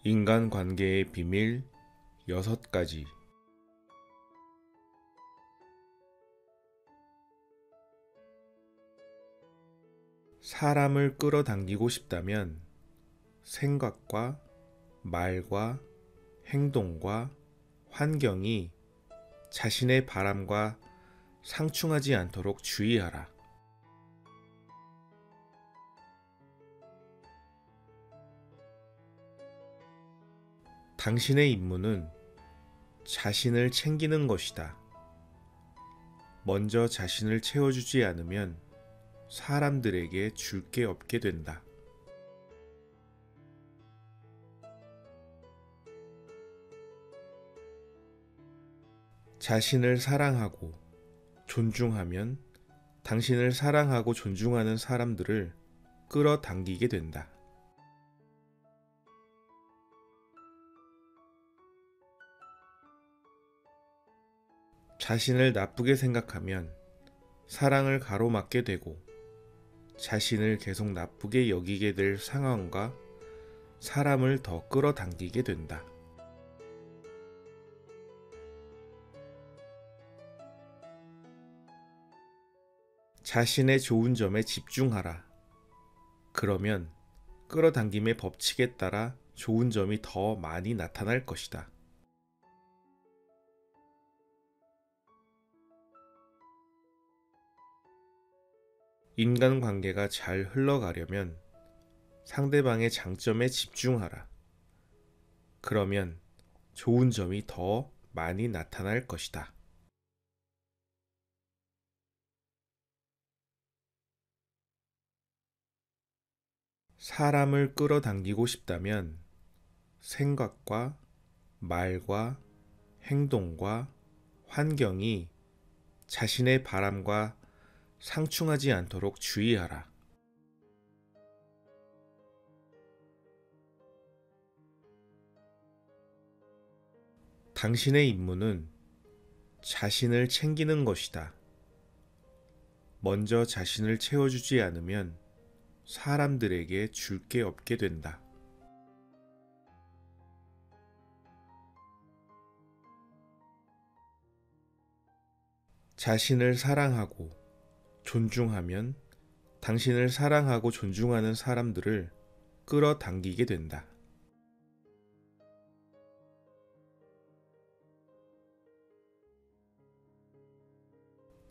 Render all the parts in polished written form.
인간관계의 비밀 6가지. 사람을 끌어당기고 싶다면 생각과 말과 행동과 환경이 자신의 바람과 상충하지 않도록 주의하라. 당신의 임무는 자신을 챙기는 것이다. 먼저 자신을 채워주지 않으면 사람들에게 줄 게 없게 된다. 자신을 사랑하고 존중하면 당신을 사랑하고 존중하는 사람들을 끌어당기게 된다. 자신을 나쁘게 생각하면 사랑을 가로막게 되고 자신을 계속 나쁘게 여기게 될 상황과 사람을 더 끌어당기게 된다. 자신의 좋은 점에 집중하라. 그러면 끌어당김의 법칙에 따라 좋은 점이 더 많이 나타날 것이다. 인간관계가 잘 흘러가려면 상대방의 장점에 집중하라. 그러면 좋은 점이 더 많이 나타날 것이다. 사람을 끌어당기고 싶다면 생각과 말과 행동과 환경이 자신의 바람과 상충하지 않도록 주의하라. 당신의 임무는 자신을 챙기는 것이다. 먼저 자신을 채워주지 않으면 사람들에게 줄 게 없게 된다. 자신을 사랑하고 존중하면 당신을 사랑하고 존중하는 사람들을 끌어당기게 된다.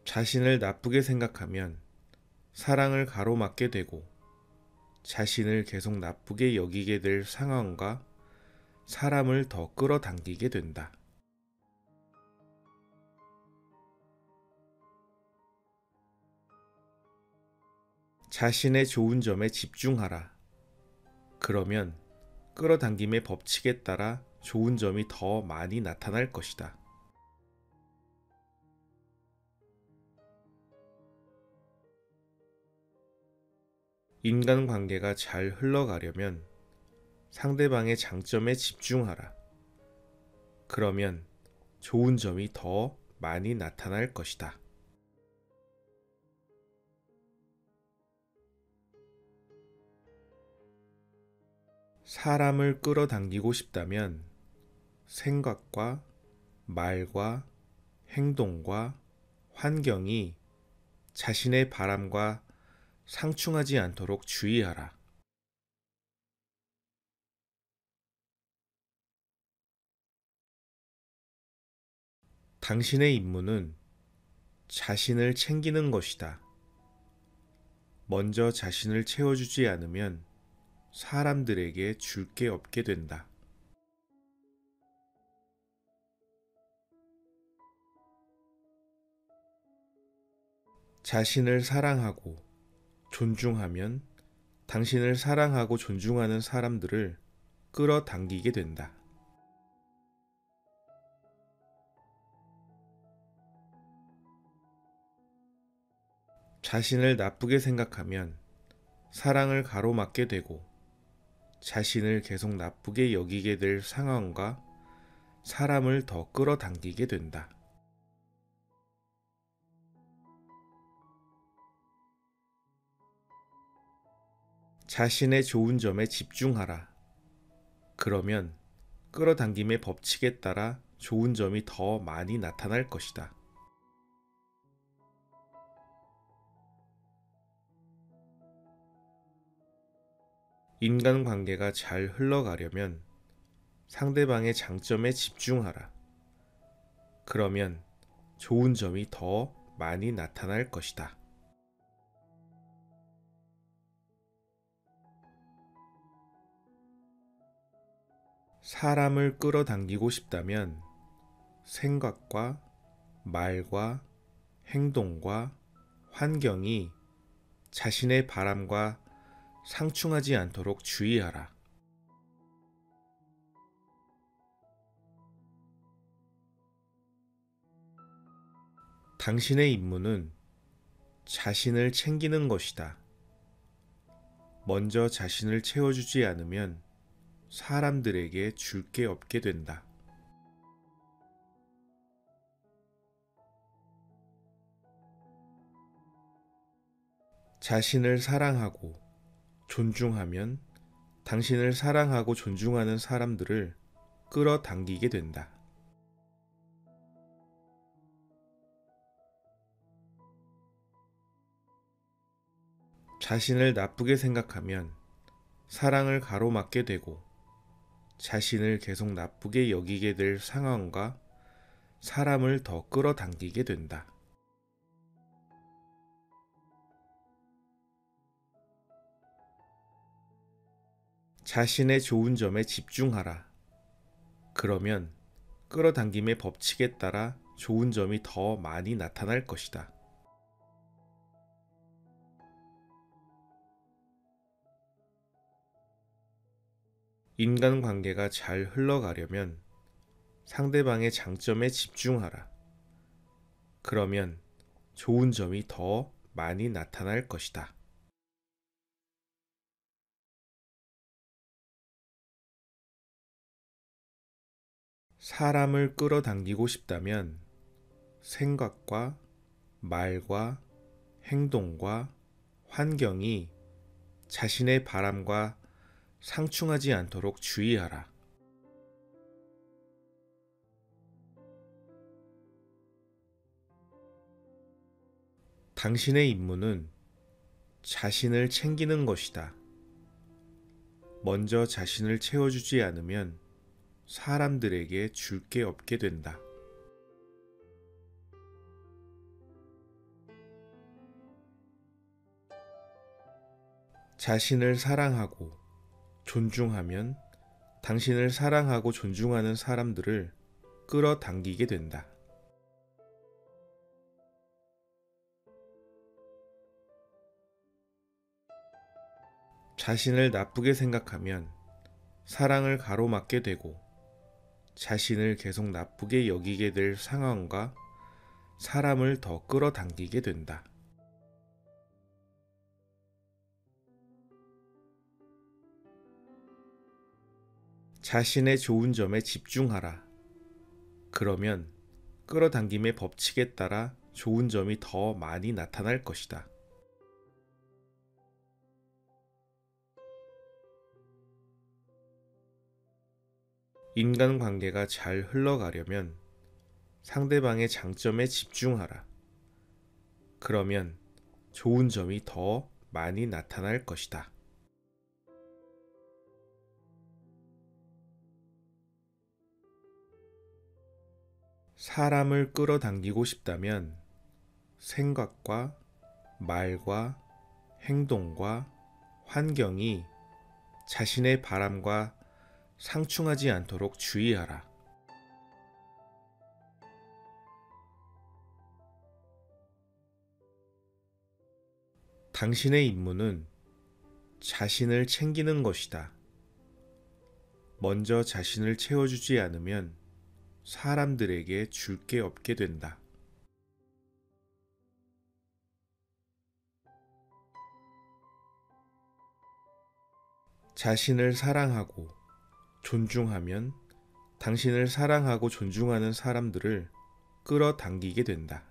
자신을 나쁘게 생각하면 사랑을 가로막게 되고 자신을 계속 나쁘게 여기게 될 상황과 사람을 더 끌어당기게 된다. 자신의 좋은 점에 집중하라. 그러면 끌어당김의 법칙에 따라 좋은 점이 더 많이 나타날 것이다. 인간관계가 잘 흘러가려면 상대방의 장점에 집중하라. 그러면 좋은 점이 더 많이 나타날 것이다. 사람을 끌어당기고 싶다면 생각과 말과 행동과 환경이 자신의 바람과 상충하지 않도록 주의하라. 당신의 임무는 자신을 챙기는 것이다. 먼저 자신을 채워주지 않으면 사람들에게 줄 게 없게 된다. 자신을 사랑하고 존중하면 당신을 사랑하고 존중하는 사람들을 끌어당기게 된다. 자신을 나쁘게 생각하면 사랑을 가로막게 되고 자신을 계속 나쁘게 여기게 될 상황과 사람을 더 끌어당기게 된다. 자신의 좋은 점에 집중하라. 그러면 끌어당김의 법칙에 따라 좋은 점이 더 많이 나타날 것이다. 인간관계가 잘 흘러가려면 상대방의 장점에 집중하라. 그러면 좋은 점이 더 많이 나타날 것이다. 사람을 끌어당기고 싶다면 생각과 말과 행동과 환경이 자신의 바람과 상충하지 않도록 주의하라. 당신의 임무는 자신을 챙기는 것이다. 먼저 자신을 채워주지 않으면 사람들에게 줄 게 없게 된다. 자신을 사랑하고 존중하면 당신을 사랑하고 존중하는 사람들을 끌어당기게 된다. 자신을 나쁘게 생각하면 사랑을 가로막게 되고 자신을 계속 나쁘게 여기게 될 상황과 사람을 더 끌어당기게 된다. 자신의 좋은 점에 집중하라. 그러면 끌어당김의 법칙에 따라 좋은 점이 더 많이 나타날 것이다. 인간관계가 잘 흘러가려면 상대방의 장점에 집중하라. 그러면 좋은 점이 더 많이 나타날 것이다. 사람을 끌어당기고 싶다면 생각과 말과 행동과 환경이 자신의 바람과 상충하지 않도록 주의하라. 당신의 임무는 자신을 챙기는 것이다. 먼저 자신을 채워주지 않으면 사람들에게 줄 게 없게 된다. 자신을 사랑하고 존중하면 당신을 사랑하고 존중하는 사람들을 끌어당기게 된다. 자신을 나쁘게 생각하면 사랑을 가로막게 되고 자신을 계속 나쁘게 여기게 될 상황과 사람을 더 끌어당기게 된다. 자신의 좋은 점에 집중하라. 그러면 끌어당김의 법칙에 따라 좋은 점이 더 많이 나타날 것이다. 인간관계가 잘 흘러가려면 상대방의 장점에 집중하라. 그러면 좋은 점이 더 많이 나타날 것이다. 사람을 끌어당기고 싶다면 생각과 말과 행동과 환경이 자신의 바람과 상충하지 않도록 주의하라. 당신의 임무는 자신을 챙기는 것이다. 먼저 자신을 채워주지 않으면 사람들에게 줄 게 없게 된다. 자신을 사랑하고 존중하면 당신을 사랑하고 존중하는 사람들을 끌어당기게 된다.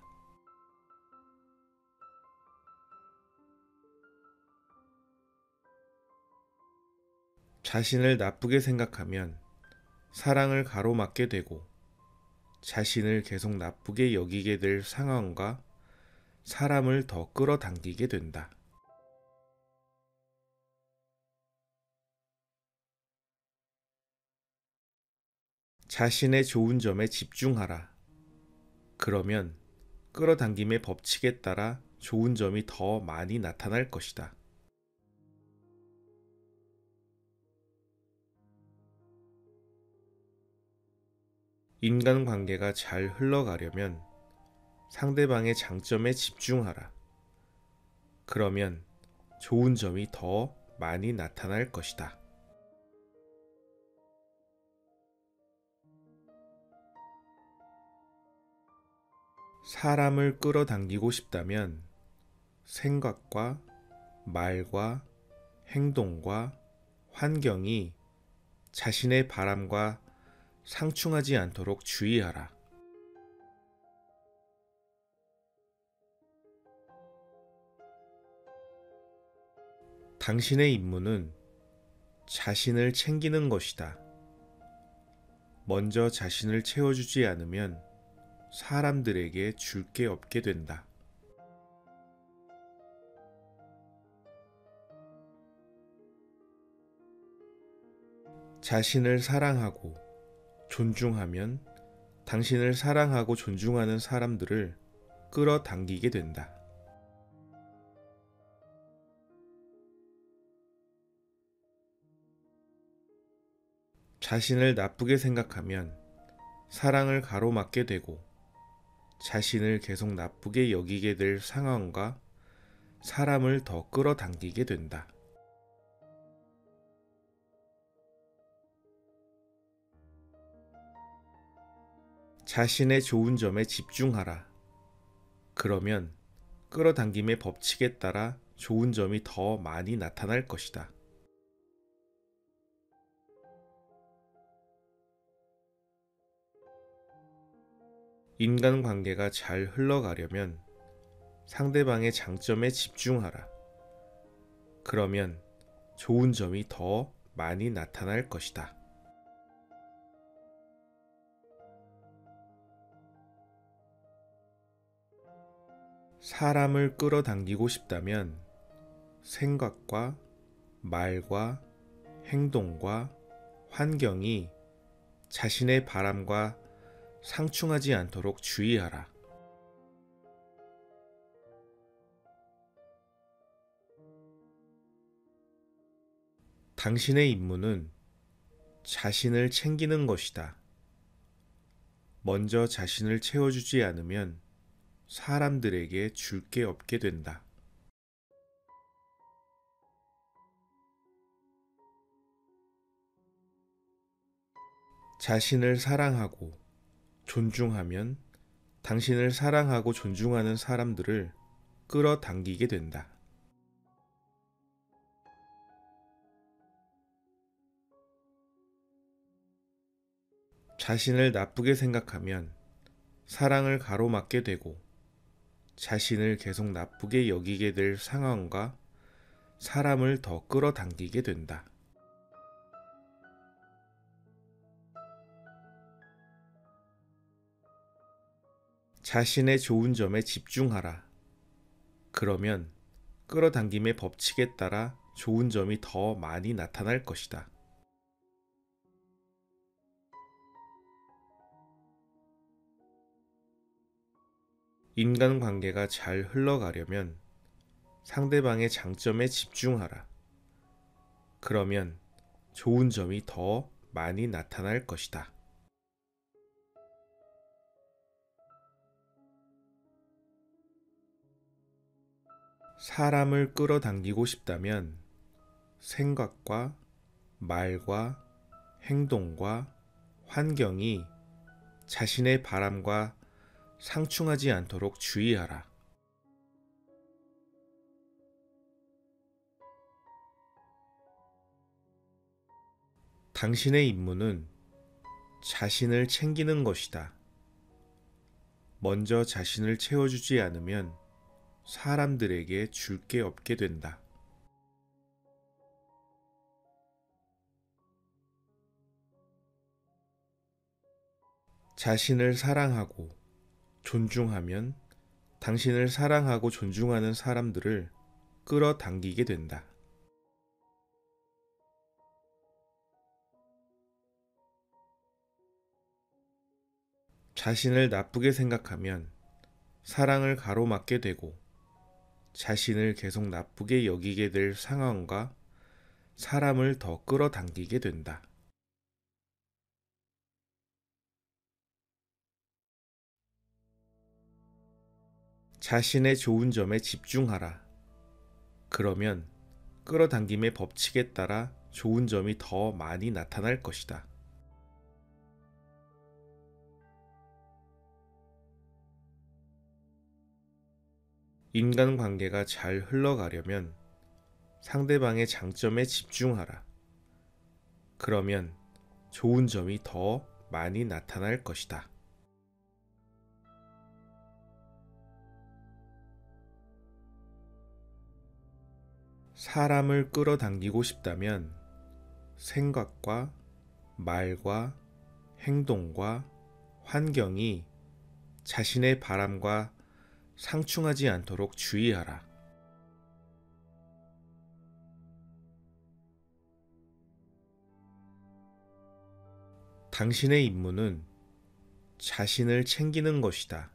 자신을 나쁘게 생각하면 사랑을 가로막게 되고 자신을 계속 나쁘게 여기게 될 상황과 사람을 더 끌어당기게 된다. 자신의 좋은 점에 집중하라. 그러면 끌어당김의 법칙에 따라 좋은 점이 더 많이 나타날 것이다. 인간관계가 잘 흘러가려면 상대방의 장점에 집중하라. 그러면 좋은 점이 더 많이 나타날 것이다. 사람을 끌어당기고 싶다면 생각과 말과 행동과 환경이 자신의 바람과 상충하지 않도록 주의하라. 당신의 임무는 자신을 챙기는 것이다. 먼저 자신을 채워주지 않으면 사람들에게 줄 게 없게 된다. 자신을 사랑하고 존중하면 당신을 사랑하고 존중하는 사람들을 끌어당기게 된다. 자신을 나쁘게 생각하면 사랑을 가로막게 되고 자신을 계속 나쁘게 여기게 될 상황과 사람을 더 끌어당기게 된다. 자신의 좋은 점에 집중하라. 그러면 끌어당김의 법칙에 따라 좋은 점이 더 많이 나타날 것이다. 인간관계가 잘 흘러가려면 상대방의 장점에 집중하라. 그러면 좋은 점이 더 많이 나타날 것이다. 사람을 끌어당기고 싶다면 생각과 말과 행동과 환경이 자신의 바람과 상충하지 않도록 주의하라. 당신의 임무는 자신을 챙기는 것이다. 먼저 자신을 채워주지 않으면 사람들에게 줄 게 없게 된다. 자신을 사랑하고 존중하면 당신을 사랑하고 존중하는 사람들을 끌어당기게 된다. 자신을 나쁘게 생각하면 사랑을 가로막게 되고 자신을 계속 나쁘게 여기게 될 상황과 사람을 더 끌어당기게 된다. 자신의 좋은 점에 집중하라. 그러면 끌어당김의 법칙에 따라 좋은 점이 더 많이 나타날 것이다. 인간관계가 잘 흘러가려면 상대방의 장점에 집중하라. 그러면 좋은 점이 더 많이 나타날 것이다. 사람을 끌어당기고 싶다면 생각과 말과 행동과 환경이 자신의 바람과 상충하지 않도록 주의하라. 당신의 임무는 자신을 챙기는 것이다. 먼저 자신을 채워주지 않으면 사람들에게 줄 게 없게 된다. 자신을 사랑하고 존중하면 당신을 사랑하고 존중하는 사람들을 끌어당기게 된다. 자신을 나쁘게 생각하면 사랑을 가로막게 되고 자신을 계속 나쁘게 여기게 될 상황과 사람을 더 끌어당기게 된다. 자신의 좋은 점에 집중하라. 그러면 끌어당김의 법칙에 따라 좋은 점이 더 많이 나타날 것이다. 인간관계가 잘 흘러가려면 상대방의 장점에 집중하라. 그러면 좋은 점이 더 많이 나타날 것이다. 사람을 끌어당기고 싶다면 생각과 말과 행동과 환경이 자신의 바람과 상충하지 않도록 주의하라. 당신의 임무는 자신을 챙기는 것이다.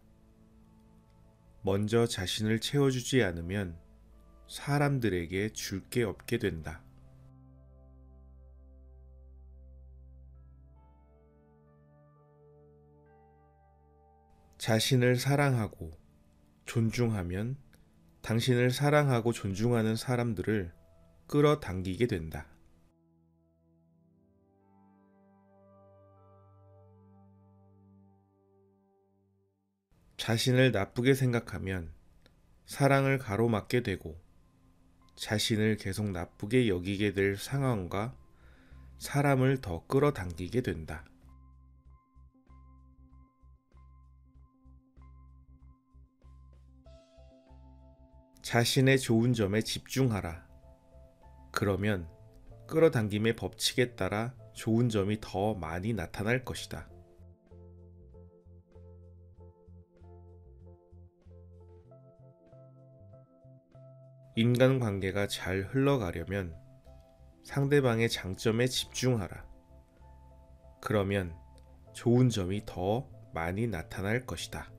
먼저 자신을 채워주지 않으면 사람들에게 줄 게 없게 된다. 자신을 사랑하고 존중하면 당신을 사랑하고 존중하는 사람들을 끌어당기게 된다. 자신을 나쁘게 생각하면 사랑을 가로막게 되고 자신을 계속 나쁘게 여기게 될 상황과 사람을 더 끌어당기게 된다. 자신의 좋은 점에 집중하라. 그러면 끌어당김의 법칙에 따라 좋은 점이 더 많이 나타날 것이다. 인간관계가 잘 흘러가려면 상대방의 장점에 집중하라. 그러면 좋은 점이 더 많이 나타날 것이다.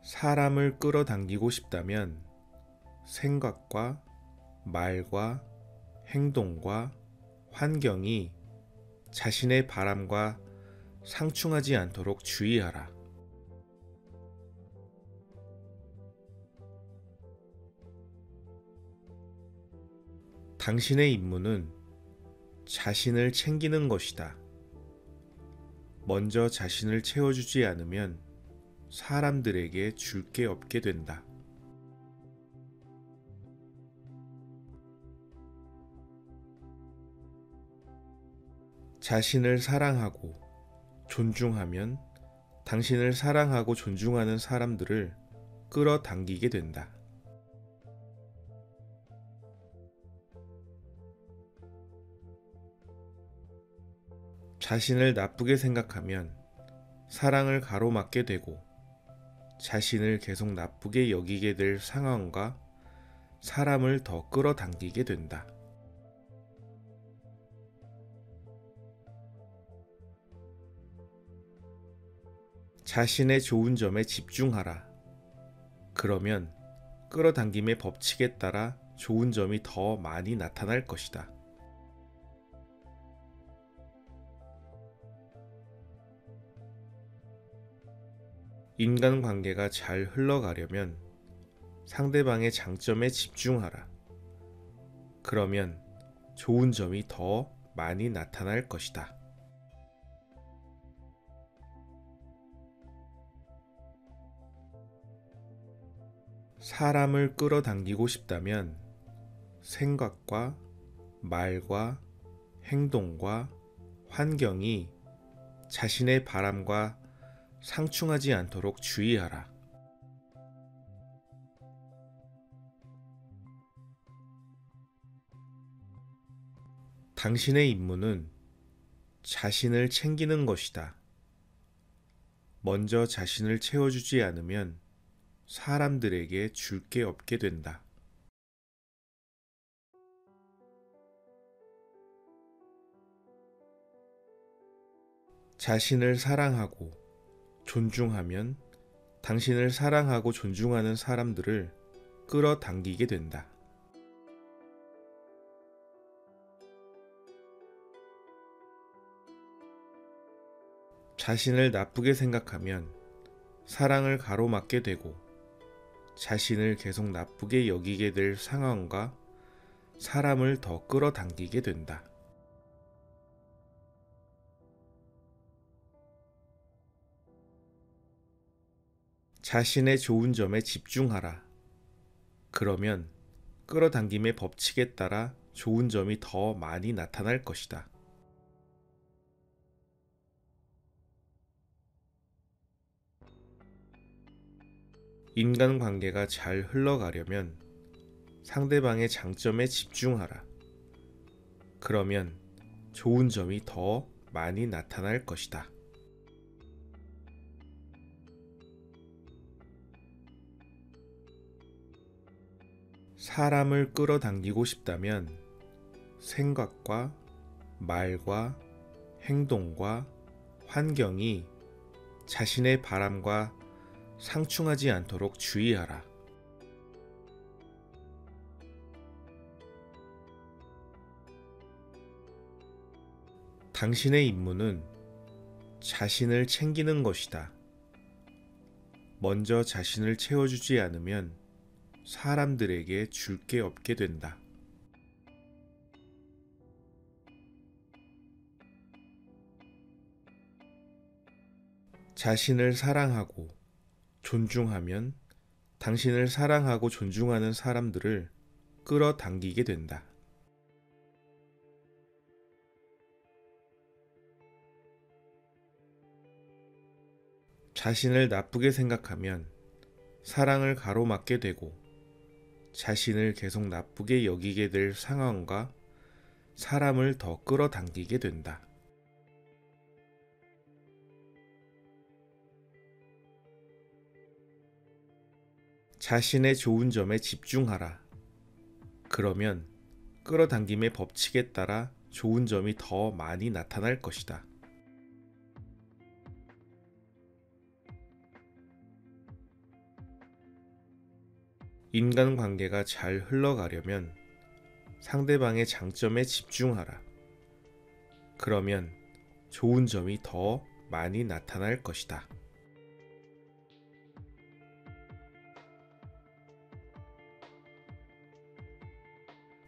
사람을 끌어당기고 싶다면 생각과 말과 행동과 환경이 자신의 바람과 상충하지 않도록 주의하라. 당신의 임무는 자신을 챙기는 것이다. 먼저 자신을 채워주지 않으면 사람들에게 줄 게 없게 된다. 자신을 사랑하고 존중하면 당신을 사랑하고 존중하는 사람들을 끌어당기게 된다. 자신을 나쁘게 생각하면 사랑을 가로막게 되고 자신을 계속 나쁘게 여기게 될 상황과 사람을 더 끌어당기게 된다. 자신의 좋은 점에 집중하라. 그러면 끌어당김의 법칙에 따라 좋은 점이 더 많이 나타날 것이다. 인간관계가 잘 흘러가려면 상대방의 장점에 집중하라. 그러면 좋은 점이 더 많이 나타날 것이다. 사람을 끌어당기고 싶다면 생각과 말과 행동과 환경이 자신의 바람과 상충하지 않도록 주의하라. 당신의 임무는 자신을 챙기는 것이다. 먼저 자신을 채워주지 않으면 사람들에게 줄 게 없게 된다. 자신을 사랑하고 존중하면 당신을 사랑하고 존중하는 사람들을 끌어당기게 된다. 자신을 나쁘게 생각하면 사랑을 가로막게 되고 자신을 계속 나쁘게 여기게 될 상황과 사람을 더 끌어당기게 된다. 자신의 좋은 점에 집중하라. 그러면 끌어당김의 법칙에 따라 좋은 점이 더 많이 나타날 것이다. 인간관계가 잘 흘러가려면 상대방의 장점에 집중하라. 그러면 좋은 점이 더 많이 나타날 것이다. 사람을 끌어당기고 싶다면 생각과 말과 행동과 환경이 자신의 바람과 상충하지 않도록 주의하라. 당신의 임무는 자신을 챙기는 것이다. 먼저 자신을 채워주지 않으면 사람들에게 줄 게 없게 된다. 자신을 사랑하고 존중하면 당신을 사랑하고 존중하는 사람들을 끌어당기게 된다. 자신을 나쁘게 생각하면 사랑을 가로막게 되고 자신을 계속 나쁘게 여기게 될 상황과 사람을 더 끌어당기게 된다. 자신의 좋은 점에 집중하라. 그러면 끌어당김의 법칙에 따라 좋은 점이 더 많이 나타날 것이다. 인간관계가 잘 흘러가려면 상대방의 장점에 집중하라. 그러면 좋은 점이 더 많이 나타날 것이다.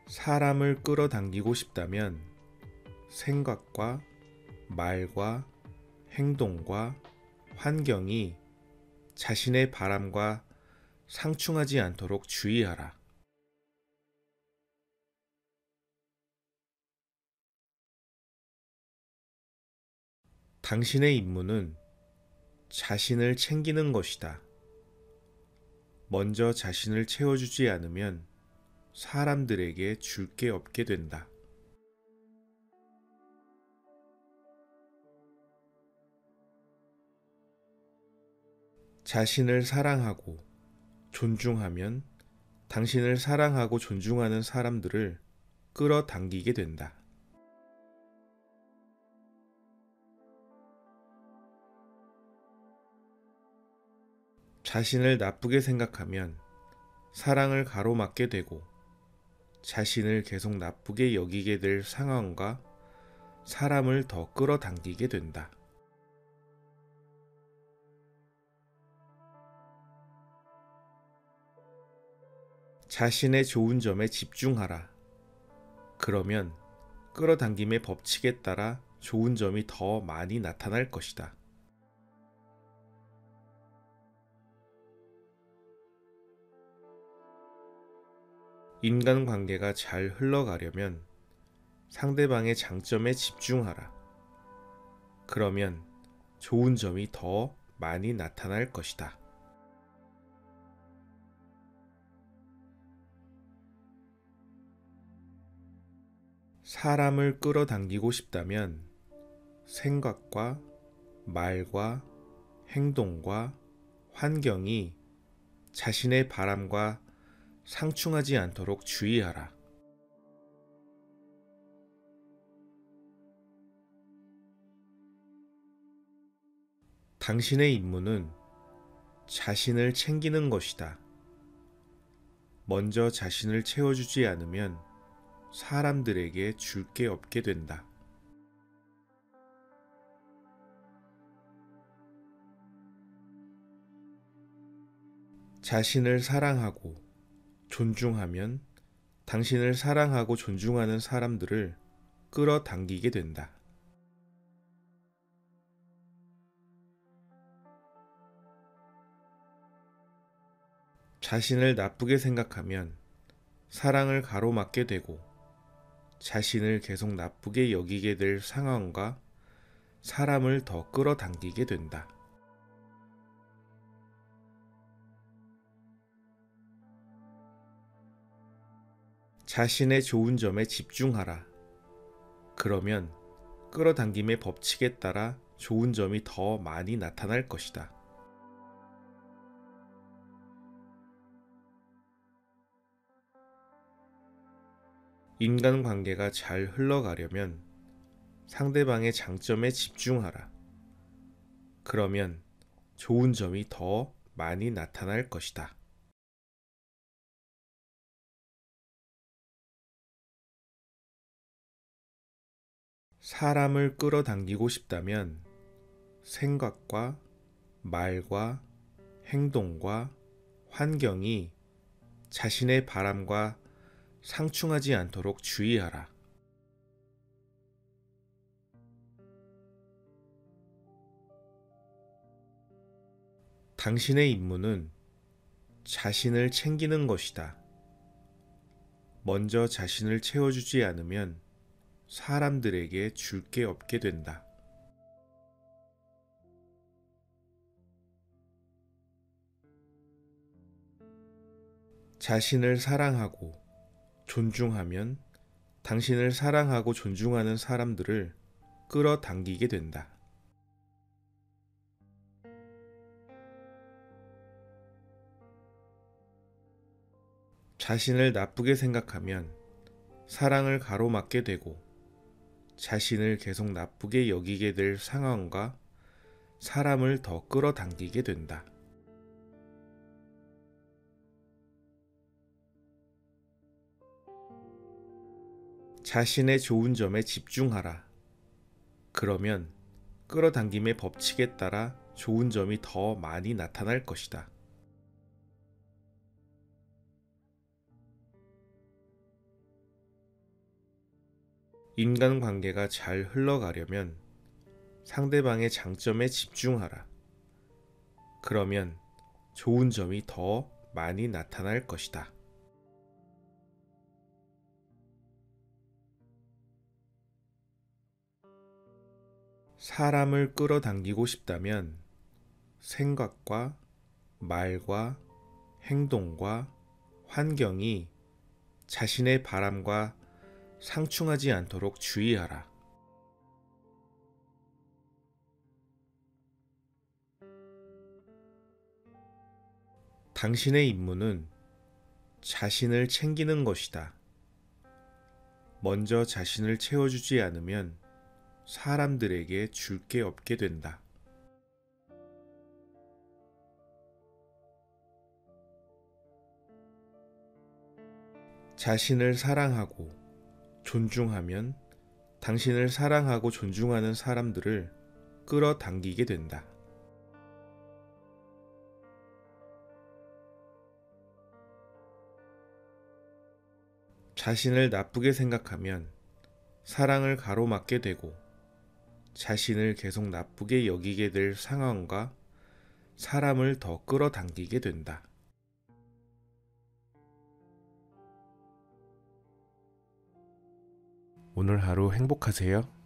사람을 끌어당기고 싶다면 생각과 말과 행동과 환경이 자신의 바람과 상충하지 않도록 주의하라. 당신의 임무는 자신을 챙기는 것이다. 먼저 자신을 채워주지 않으면 사람들에게 줄 게 없게 된다. 자신을 사랑하고 존중하면 당신을 사랑하고 존중하는 사람들을 끌어당기게 된다. 자신을 나쁘게 생각하면 사랑을 가로막게 되고 자신을 계속 나쁘게 여기게 될 상황과 사람을 더 끌어당기게 된다. 자신의 좋은 점에 집중하라. 그러면 끌어당김의 법칙에 따라 좋은 점이 더 많이 나타날 것이다. 인간관계가 잘 흘러가려면 상대방의 장점에 집중하라. 그러면 좋은 점이 더 많이 나타날 것이다. 사람을 끌어당기고 싶다면 생각과 말과 행동과 환경이 자신의 바람과 상충하지 않도록 주의하라. 당신의 임무는 자신을 챙기는 것이다. 먼저 자신을 채워주지 않으면 사람들에게 줄 게 없게 된다. 자신을 사랑하고 존중하면 당신을 사랑하고 존중하는 사람들을 끌어당기게 된다. 자신을 나쁘게 생각하면 사랑을 가로막게 되고 자신을 계속 나쁘게 여기게 될 상황과 사람을 더 끌어당기게 된다. 자신의 좋은 점에 집중하라. 그러면 끌어당김의 법칙에 따라 좋은 점이 더 많이 나타날 것이다. 인간관계가 잘 흘러가려면 상대방의 장점에 집중하라. 그러면 좋은 점이 더 많이 나타날 것이다. 사람을 끌어당기고 싶다면 생각과 말과 행동과 환경이 자신의 바람과 상충하지 않도록 주의하라. 당신의 임무는 자신을 챙기는 것이다. 먼저 자신을 채워주지 않으면 사람들에게 줄 게 없게 된다. 자신을 사랑하고 존중하면 당신을 사랑하고 존중하는 사람들을 끌어당기게 된다. 자신을 나쁘게 생각하면 사랑을 가로막게 되고 자신을 계속 나쁘게 여기게 될 상황과 사람을 더 끌어당기게 된다. 자신의 좋은 점에 집중하라. 그러면 끌어당김의 법칙에 따라 좋은 점이 더 많이 나타날 것이다. 인간관계가 잘 흘러가려면 상대방의 장점에 집중하라. 그러면 좋은 점이 더 많이 나타날 것이다. 사람을 끌어당기고 싶다면 생각과 말과 행동과 환경이 자신의 바람과 상충하지 않도록 주의하라. 당신의 임무는 자신을 챙기는 것이다. 먼저 자신을 채워주지 않으면 사람들에게 줄 게 없게 된다. 자신을 사랑하고 존중하면 당신을 사랑하고 존중하는 사람들을 끌어당기게 된다. 자신을 나쁘게 생각하면 사랑을 가로막게 되고 자신을 계속 나쁘게 여기게 될 상황과 사람을 더 끌어당기게 된다. 오늘 하루 행복하세요.